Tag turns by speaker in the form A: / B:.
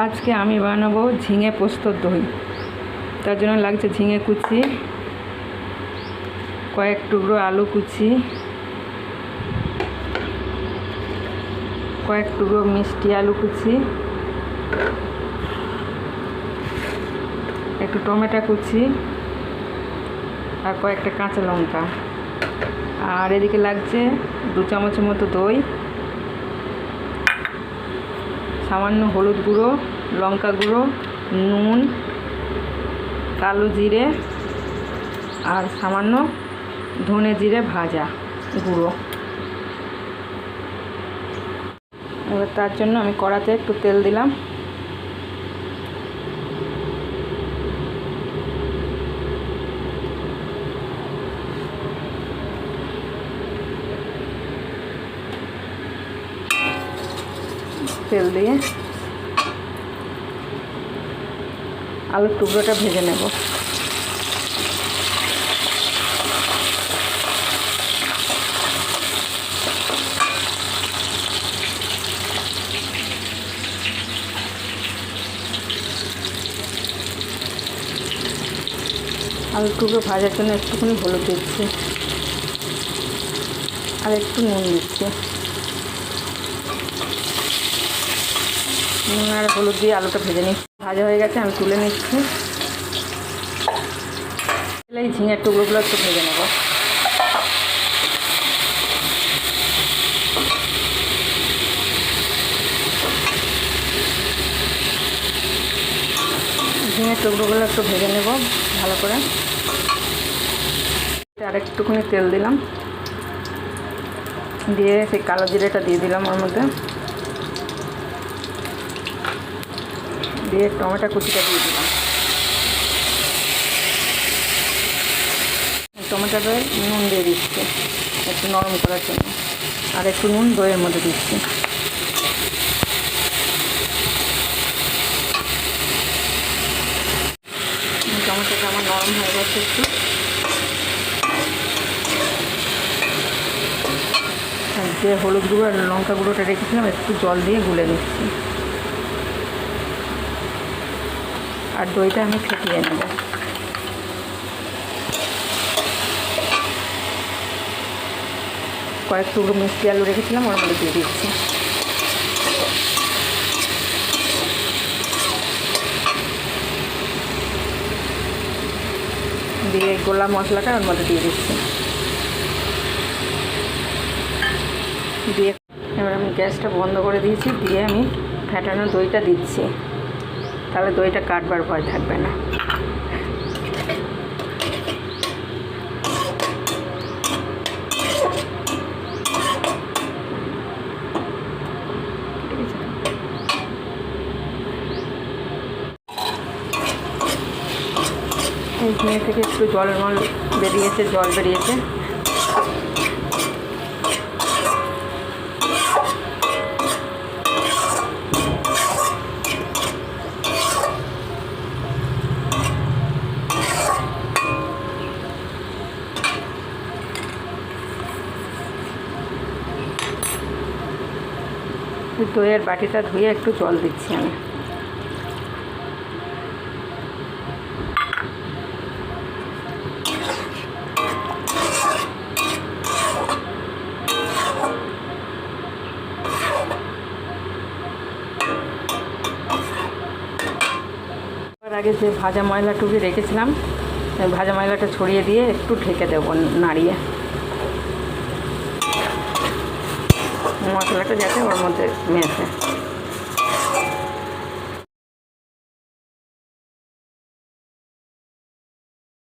A: আজকে আমি বানাবো ঝিঙে পোস্তর দই। তার জন্য লাগছে ঝিঙে কুচি, কয়েক টুকরো আলু কুচি, কয়েক টুকরো মিষ্টি আলু কুচি, একটু টমেটো কুচি আর কয়েকটা কাঁচা লঙ্কা। আর এদিকে লাগছে 2 চামচের মতো দই, সামান্য হলুদ গুঁড়ো, লঙ্কা গুঁড়ো, নুন, কালো জিরে আর সামান্য ধনে জিরে ভাজা গুঁড়ো। এবার তার জন্য আমি কড়াতে একটু তেল দিলাম। তেল দিয়ে আলুর টুকরোটা ভেজে নেব। আলুর টুকরো ভাজার জন্য একটুখানি হলুদ দিচ্ছি আর একটু নুন দিচ্ছি। নুন আর হলুদ দিয়ে আলুটা ভেজে নিচ্ছি। ভাজা হয়ে গেছে, আমি তুলে নিচ্ছি। এই ঝিঙের টুকরোগুলো একটু ভেজে নেব। ঝিঙের টুকরোগুলো একটু ভেজে নেব ভালো করে। আর একটুখানি তেল দিলাম, দিয়ে সেই কালো জিরেটা দিয়ে দিলাম ওর মধ্যে, দিয়ে টমেটো কুচিটা দিয়ে দিলাম। টমেটোতে নুন দিয়ে দিচ্ছি একটু নরম করার জন্য, আর একটু নুন দইয়ের মধ্যে দিচ্ছি। টমেটোটা আমার নরম হয়ে গেছে একটু। যে হলুদ গুঁড়ো আর লঙ্কা গুঁড়োটা রেখেছিলাম একটু জল দিয়ে গুলে নিচ্ছি। আর দইটা আমি ফেটিয়ে নেব। কয়েক টুকরো মিষ্টি আলু রেখেছিলাম ওর মধ্যে দিয়ে দিচ্ছি। দিয়ে গোলা মশলাটা ওর মধ্যে দিয়ে দিচ্ছি। দিয়ে এবার আমি গ্যাসটা বন্ধ করে দিয়েছি, দিয়ে আমি ফেটানো দইটা দিচ্ছি। তাহলে দইটা কাটবার ভয় থাকবে না। এই ঝিঙে থেকে একটু জল বেরিয়েছে, জল বেরিয়েছে। দইয়ের বাটিটা ধুয়ে একটু জল দিচ্ছি আমি। আগে যে ভাজা ময়লাটুকু রেখেছিলাম, ভাজা ময়লাটা ছড়িয়ে দিয়ে একটু ঢেকে দেবো নাড়িয়ে, মশলাটা যাতে ওর মধ্যে মেশে।